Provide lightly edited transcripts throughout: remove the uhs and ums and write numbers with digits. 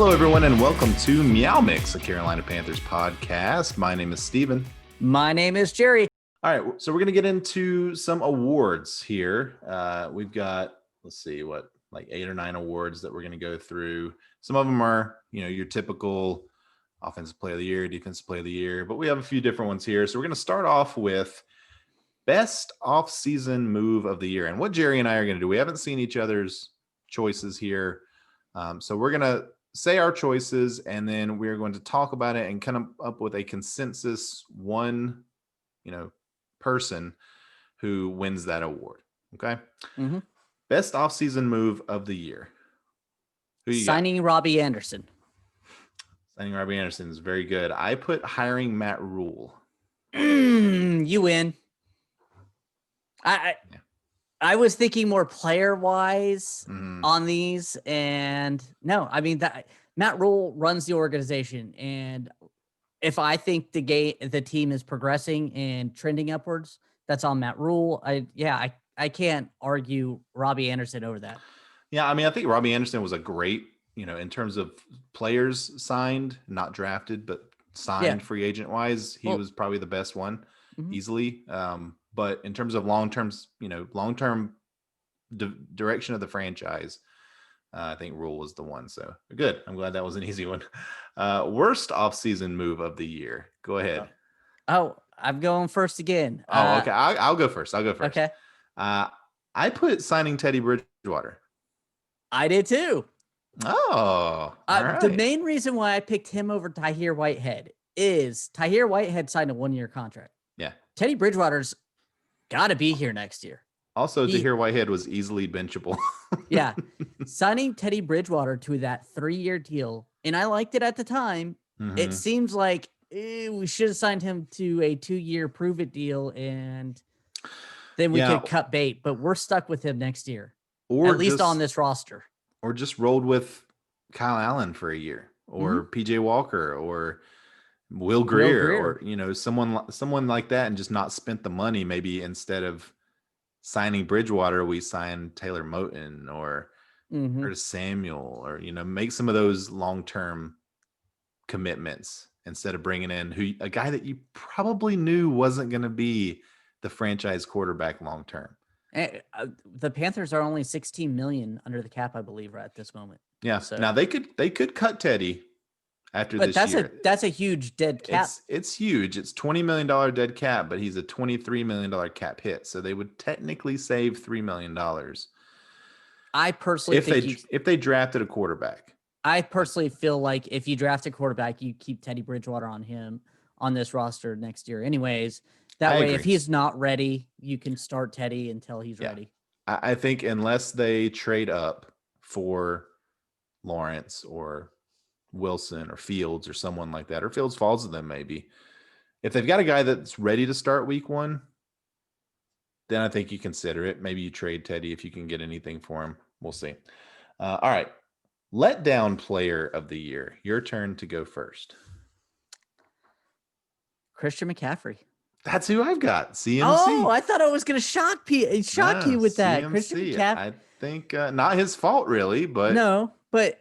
Hello, everyone, and welcome to MeowMix, a Carolina Panthers podcast. My name is Steven. My name is Jerry. All right, so we're going to get into some awards here. We've got, like 8 or 9 awards that we're going to go through. Some of them are, your typical offensive player of the year, defensive player of the year, but we have a few different ones here. So we're going to start off with best offseason move of the year. And what Jerry and I are going to do, we haven't seen each other's choices here. So we're going to say our choices, and then we're going to talk about it and come up with a consensus one, person who wins that award. Okay. Mm-hmm. Best offseason move of the year. Who you Signing got? Robbie Anderson. Signing Robbie Anderson is very good. I put hiring Matt Rule. You win. I was thinking more player-wise on these, and no, I mean that Matt Rule runs the organization, and if I think the team is progressing and trending upwards, that's on Matt Rule. I can't argue Robbie Anderson over that. Yeah, I mean, I think Robbie Anderson was a great, in terms of players signed, not drafted, but signed free agent wise, he was probably the best one easily. But in terms of long-term direction of the franchise, I think Rule was the one. So good. I'm glad that was an easy one. Worst offseason move of the year. Go ahead. Oh, I'm going first again. Okay. I'll go first. Okay. I put signing Teddy Bridgewater. I did too. Oh, all right. The main reason why I picked him over Tahir Whitehead is Tahir Whitehead signed a 1-year contract. Yeah. Teddy Bridgewater's got to be here next year. Also, Tahir Whitehead was easily benchable. Yeah. Signing Teddy Bridgewater to that 3-year deal, and I liked it at the time. It seems like we should have signed him to a 2-year prove-it deal, and then we could cut bait, but we're stuck with him next year, or at least on this roster. Or just rolled with Kyle Allen for a year, or PJ Walker, or Will Grier, or someone like that, and just not spent the money. Maybe instead of signing Bridgewater, we signed Taylor Moton or Curtis Samuel, or make some of those long-term commitments instead of bringing in a guy that you probably knew wasn't going to be the franchise quarterback long-term. The Panthers are only $16 million under the cap, I believe, right at this moment. Yeah. So now they could cut Teddy after this year. That's a huge dead cap. It's huge. It's $20 million dead cap, but he's a $23 million cap hit. So they would technically save $3 million. I personally think if they drafted a quarterback. I personally feel like if you draft a quarterback, you keep Teddy Bridgewater on this roster next year. Anyways, that way, if he's not ready, you can start Teddy until he's ready. I think unless they trade up for Lawrence or Wilson or Fields or someone like that, or Fields falls to them maybe. If they've got a guy that's ready to start week 1, then I think you consider it. Maybe you trade Teddy if you can get anything for him. We'll see. All right. Letdown player of the year. Your turn to go first. Christian McCaffrey. That's who I've got. CMC. Oh, I thought I was going to shock you with that. CMC. Christian McCaffrey. I think not his fault really, but no. But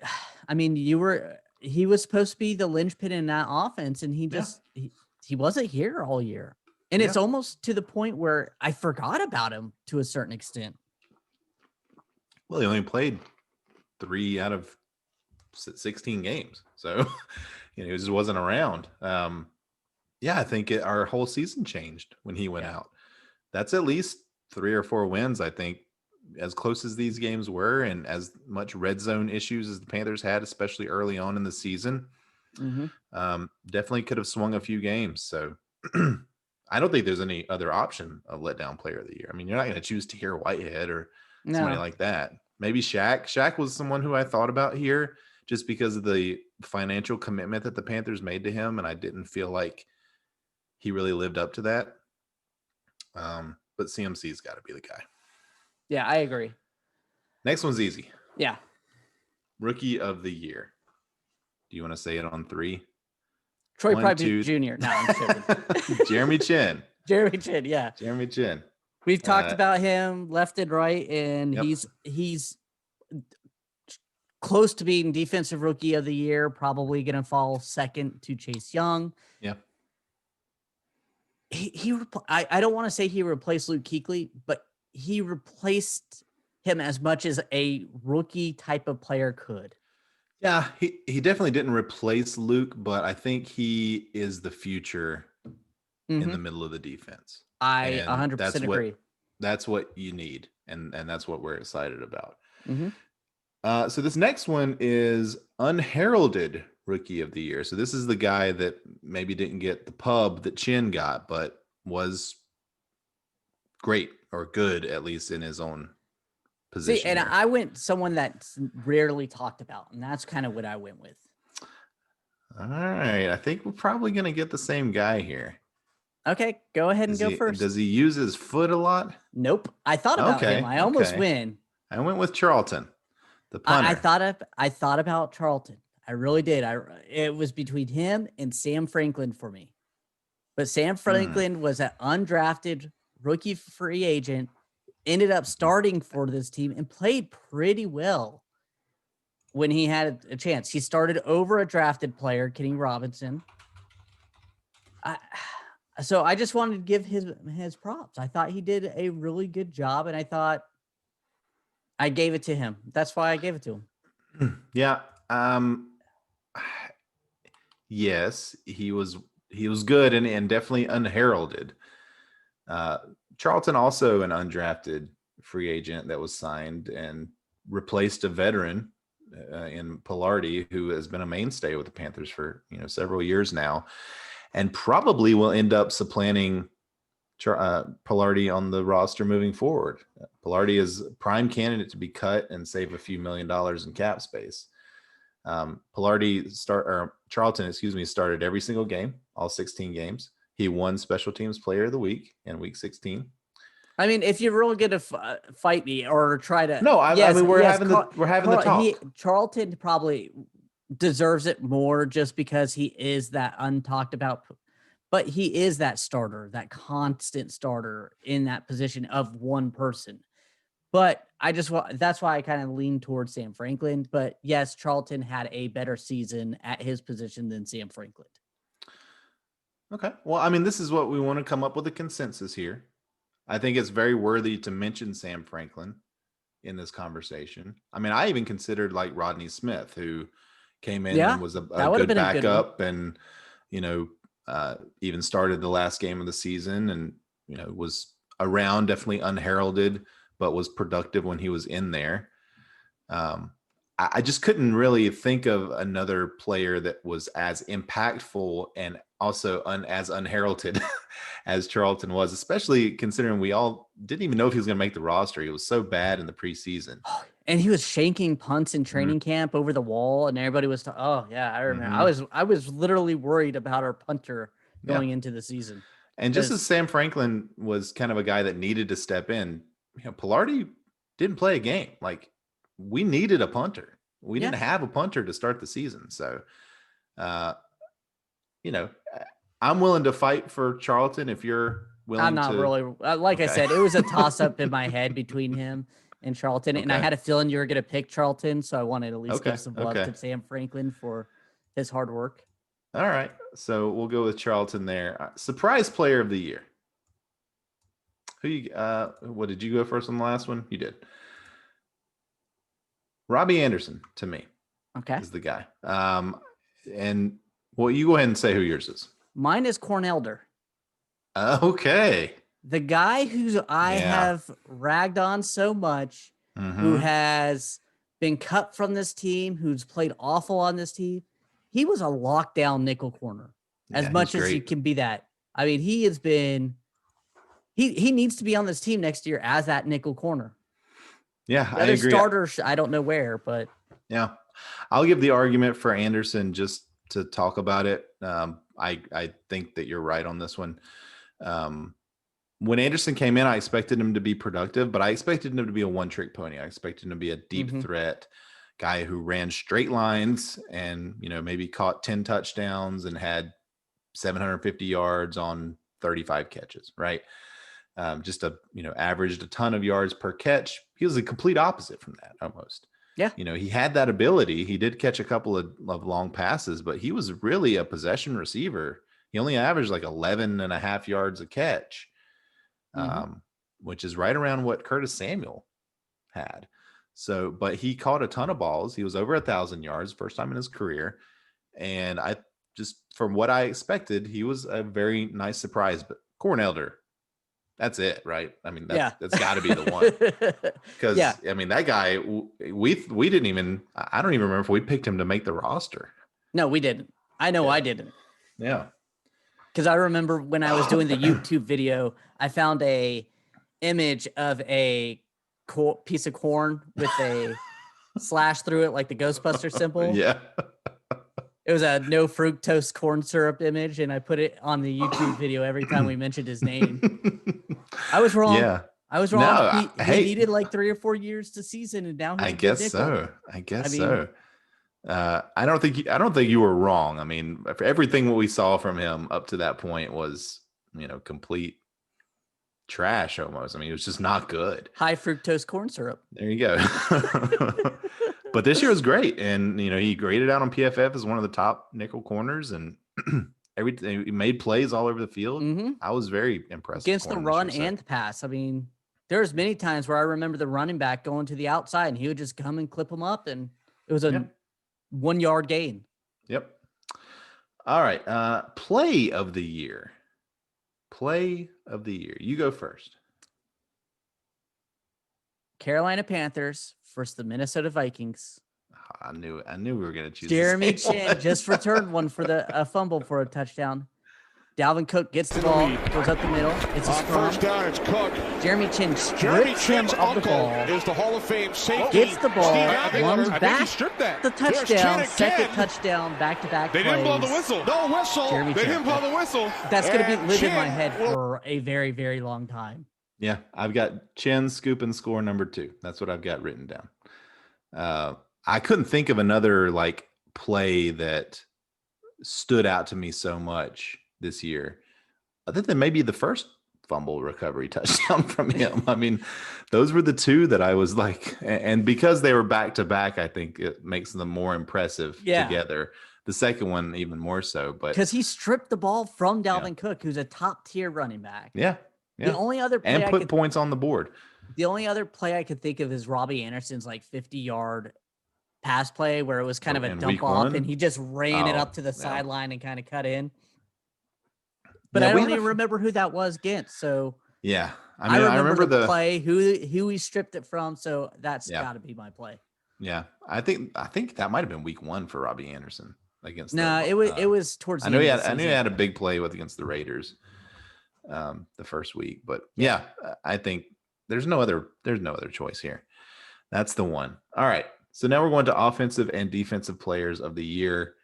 I mean, he was supposed to be the linchpin in that offense, and he wasn't here all year. And it's almost to the point where I forgot about him to a certain extent. Well, he only played 3 out of 16 games, so he just wasn't around. I think our whole season changed when he went out. That's at least 3 or 4 wins, I think, as close as these games were, and as much red zone issues as the Panthers had, especially early on in the season. Definitely could have swung a few games. So I don't think there's any other option of letdown player of the year. I mean, you're not going to choose Tahir Whitehead or somebody like that. Maybe Shaq. Shaq was someone who I thought about here just because of the financial commitment that the Panthers made to him, and I didn't feel like he really lived up to that. But CMC's got to be the guy. Yeah, I agree. Next one's easy. Yeah. Rookie of the year. Do you want to say it on 3? Troy Pride Jr. No, I'm kidding. Jeremy Chin. Jeremy Chin, yeah. Jeremy Chin. We've talked about him left and right, and he's close to being defensive rookie of the year, probably going to fall second to Chase Young. Yeah. I don't want to say he replaced Luke Kuechly, but he replaced him as much as a rookie type of player could. Yeah, he definitely didn't replace Luke, but I think he is the future in the middle of the defense. I And 100% agree. That's what you need, and that's what we're excited about. Mm-hmm. So this next one is Unheralded Rookie of the Year. So this is the guy that maybe didn't get the pub that Chin got, but was great or good, at least in his own position. See, and I went someone that's rarely talked about, and that's kind of what I went with. All right. I think we're probably going to get the same guy here. Okay, go ahead and go first. Does he use his foot a lot? Nope. I thought about him. I almost went. I went with Charlton, the punter. I thought about Charlton. I really did. It was between him and Sam Franklin for me. But Sam Franklin was an undrafted rookie free agent, ended up starting for this team and played pretty well when he had a chance. He started over a drafted player, Kenny Robinson. So I just wanted to give his props. I thought he did a really good job, and I thought I gave it to him. That's why I gave it to him. Yeah. Yes, he was good and definitely unheralded. Charlton also an undrafted free agent that was signed and replaced a veteran in Pilardi, who has been a mainstay with the Panthers for several years now, and probably will end up supplanting Pilardi on the roster moving forward. Pilardi is a prime candidate to be cut and save a few $1 million in cap space. Charlton, started every single game, all 16 games. He won Special Teams Player of the Week in Week 16. I mean, if you're really going to fight me or try to, we're having the talk. Charlton probably deserves it more just because he is that untalked about, but he is that starter, that constant starter in that position of one person. But that's why I kind of lean towards Sam Franklin. But yes, Charlton had a better season at his position than Sam Franklin. Okay. Well, I mean, this is what we want to come up with a consensus here. I think it's very worthy to mention Sam Franklin in this conversation. I mean, I even considered like Rodney Smith, who came in and was a good backup and, even started the last game of the season and, was around, definitely unheralded, but was productive when he was in there. I just couldn't really think of another player that was as impactful and also as unheralded as Charlton was, especially considering we all didn't even know if he was going to make the roster. He was so bad in the preseason. And he was shanking punts in training camp over the wall, and everybody was I remember. I was literally worried about our punter going into the season. And just as Sam Franklin was kind of a guy that needed to step in, Pilardi didn't play a game. Like, we needed a punter. We didn't have a punter to start the season. So, I'm willing to fight for Charlton if you're willing to. I'm not really. Like I said, it was a toss-up in my head between him and Charlton, and I had a feeling you were going to pick Charlton, so I wanted to at least give some love to Sam Franklin for his hard work. All right, so we'll go with Charlton there. Surprise player of the year. Who you? What did you go first on the last one? You did. Robbie Anderson, to me, is the guy. And well, you go ahead and say who yours is. Mine is Corn Elder. Okay. The guy who I have ragged on so much, who has been cut from this team, who's played awful on this team. He was a lockdown nickel corner as much as he can be that. I mean, he has been he needs to be on this team next year as that nickel corner. Yeah, I agree. Starters, I don't know where, but yeah, I'll give the argument for Anderson just to talk about it. I think that you're right on this one. When Anderson came in, I expected him to be productive, but I expected him to be a one-trick pony. I expected him to be a deep threat guy who ran straight lines and, maybe caught 10 touchdowns and had 750 yards on 35 catches, right? Just averaged a ton of yards per catch. He was a complete opposite from that almost. Yeah. He had that ability. He did catch a couple of long passes, but he was really a possession receiver. He only averaged like 11 and a half yards a catch, which is right around what Curtis Samuel had. So, but he caught a ton of balls. He was over 1,000 yards, first time in his career. And I just, from what I expected, he was a very nice surprise. But Corn Elder, that's it, right? I mean, that's got to be the one. Because I mean, that guy, we didn't even. I don't even remember if we picked him to make the roster. No, we didn't. I know I didn't. Yeah. Because I remember when I was doing the YouTube video, I found a image of a piece of corn with a slash through it, like the Ghostbuster symbol. Yeah. It was a no fructose corn syrup image, and I put it on the YouTube video every time we mentioned his name. I was wrong. Yeah. I was wrong. No, he needed like 3 or 4 years to season, and now he's I guess so. I don't think you were wrong. I mean, for everything we saw from him up to that point was, complete trash almost. I mean, it was just not good. High fructose corn syrup. There you go. But this year was great. And, he graded out on PFF as one of the top nickel corners, and everything. He made plays all over the field. I was very impressed. Against the run and the pass. I mean, there's many times where I remember the running back going to the outside and he would just come and clip him up, and it was a 1 yard gain. Yep. All right. Play of the year. Play of the year. You go first. Carolina Panthers versus the Minnesota Vikings. I knew we were going to choose Jeremy Chin just returned one for a fumble for a touchdown. Dalvin Cook gets the ball, goes up the middle. It's a scrum. First down, it's Cook. Jeremy Chin strips him of the ball. Is the Hall of Fame safety. Gets the ball, runs back the touchdown, second touchdown, back-to-back They didn't blow the whistle. No whistle. Jeremy they Chin. didn't blow the whistle. That's going to live in my head for a very, very long time. Yeah, I've got Chin scoop and score number 2. That's what I've got written down. I couldn't think of another play that stood out to me so much this year. I think that maybe the first fumble recovery touchdown from him. I mean, those were the 2 that I was and because they were back to back, I think it makes them more impressive together. The second one even more so, but because he stripped the ball from Dalvin Cook, who's a top tier running back. Yeah. The only other play and put points on the board. The only other play I could think of is Robbie Anderson's 50-yard pass play where it was kind of a dump off and he just ran it up to the sideline and kind of cut in. But I don't even remember who that was against. So yeah, I remember the play, who he stripped it from. So that's got to be my play. Yeah, I think that might have been week 1 for Robbie Anderson against. No, it was towards. I knew he had a big play against the Raiders, the first week. But yeah, I think there's no other choice here. That's the one. All right. So now we're going to offensive and defensive players of the year.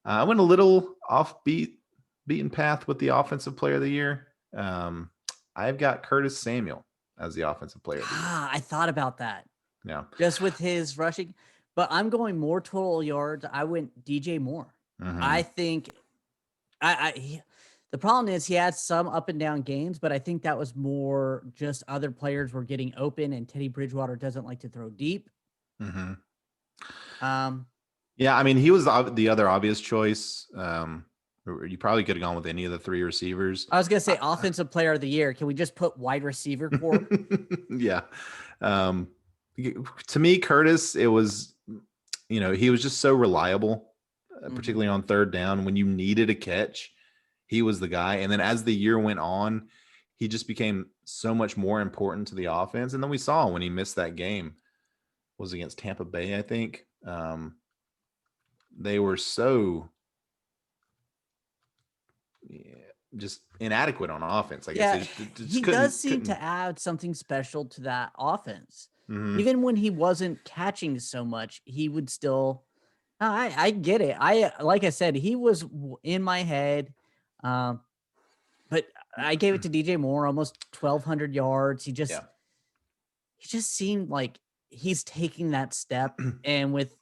I went a little beaten path with the offensive player of the year. I've got Curtis Samuel as the offensive player of the year. I thought about that. Yeah. Just with his rushing, but I'm going more total yards. I went DJ Moore. I think the problem is he had some up and down games, but I think that was more just other players were getting open and Teddy Bridgewater doesn't like to throw deep. Yeah, I mean, he was the other obvious choice. You probably could have gone with any of the 3 receivers. I was going to say offensive player of the year. Can we just put wide receiver core? Yeah. To me, Curtis, it was, he was just so reliable, particularly on third down. When you needed a catch, he was the guy. And then as the year went on, he just became so much more important to the offense. And then we saw when he missed that game, was against Tampa Bay, I think. They were so just inadequate on offense. I guess he does seem to add something special to that offense. Even when he wasn't catching so much, he would still. I get it. Like I said, he was in my head, but I gave it to DJ Moore, almost 1,200 yards. He just seemed like he's taking that step, and with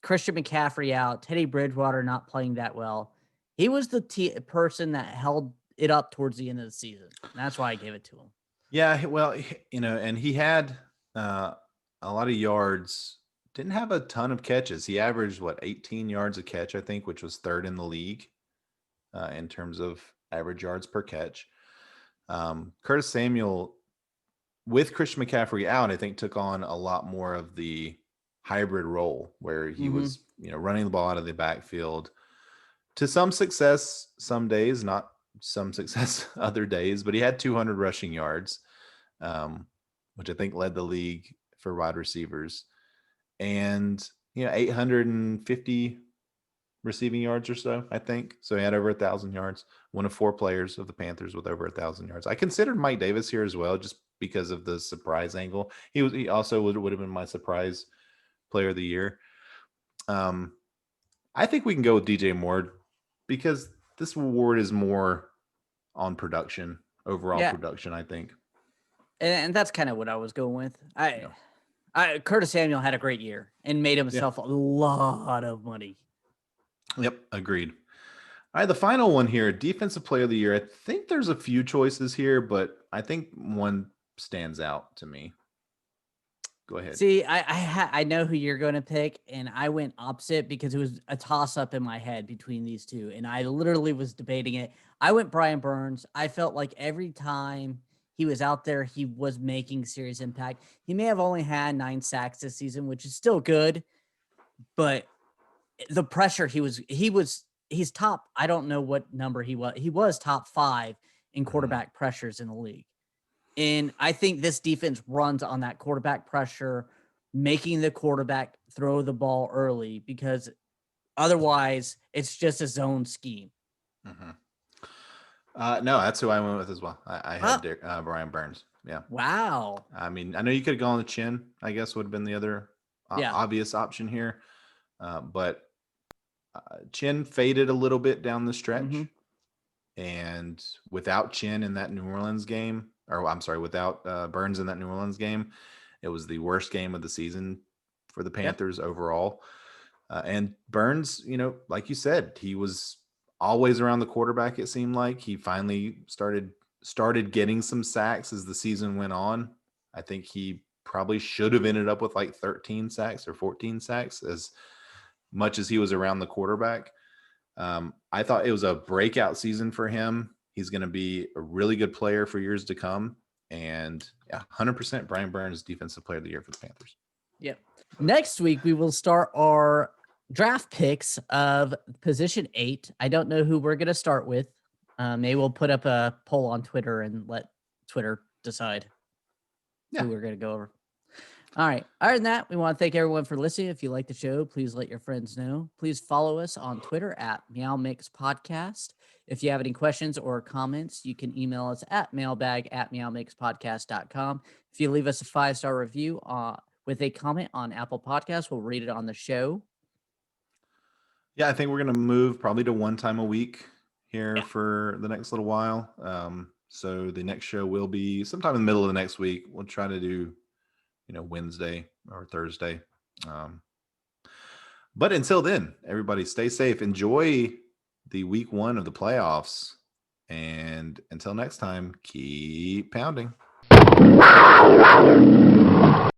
Christian McCaffrey out, Teddy Bridgewater not playing that well, he was the person that held it up towards the end of the season. And that's why I gave it to him. Yeah, well, and he had a lot of yards didn't have a ton of catches. He averaged 18 yards a catch, I think, which was third in the league in terms of average yards per catch. Curtis Samuel, with Christian McCaffrey out, I think took on a lot more of the hybrid role where he was, running the ball out of the backfield to some success some days, not some success other days, but he had 200 rushing yards, which I think led the league for wide receivers, and 850 receiving yards or so, I think. So he had over 1,000 yards. One of 4 players of the Panthers with over 1,000 yards. I considered Mike Davis here as well, just because of the surprise angle. He also would have been my surprise player of the year. I think we can go with DJ Moore because this award is more on production, overall production, I think. And that's kind of what I was going with. Curtis Samuel had a great year and made himself a lot of money. Yep, agreed. All right, the final one here, Defensive Player of the Year. I think there's a few choices here, but I think one stands out to me. Go ahead. See, I know who you're going to pick, and I went opposite because it was a toss-up in my head between these two, and I literally was debating it. I went Brian Burns. I felt like every time he was out there, he was making serious impact. He may have only had 9 sacks this season, which is still good, but the pressure he's top. I don't know what number he was. He was top 5 in quarterback pressures in the league. And I think this defense runs on that quarterback pressure, making the quarterback throw the ball early because otherwise it's just a zone scheme. No, that's who I went with as well. I had Brian Burns. Yeah. Wow. I mean, I know you could go on the chin, I guess would have been the other obvious option here. But Chin faded a little bit down the stretch. And without Chin in that New Orleans game, or I'm sorry, without Burns in that New Orleans game, it was the worst game of the season for the Panthers overall. And Burns, like you said, he was always around the quarterback. It seemed like he finally started getting some sacks as the season went on. I think he probably should have ended up with 13 sacks or 14 sacks as much as he was around the quarterback. I thought it was a breakout season for him. He's going to be a really good player for years to come. And 100% Brian Burns, Defensive Player of the Year for the Panthers. Yep. Next week, we will start our draft picks of position 8. I don't know who we're going to start with. Maybe we'll put up a poll on Twitter and let Twitter decide who we're going to go over. All right. Other than that, we want to thank everyone for listening. If you like the show, please let your friends know. Please follow us on Twitter at MeowMix Podcast. If you have any questions or comments, you can email us at mailbag@meowmixpodcast.com. If you leave us a 5-star review with a comment on Apple Podcasts, we'll read it on the show. Yeah, I think we're going to move probably to one time a week here for the next little while. So the next show will be sometime in the middle of the next week. We'll try to do Wednesday or Thursday. But until then, everybody stay safe. Enjoy the week 1 of the playoffs. And until next time, keep pounding.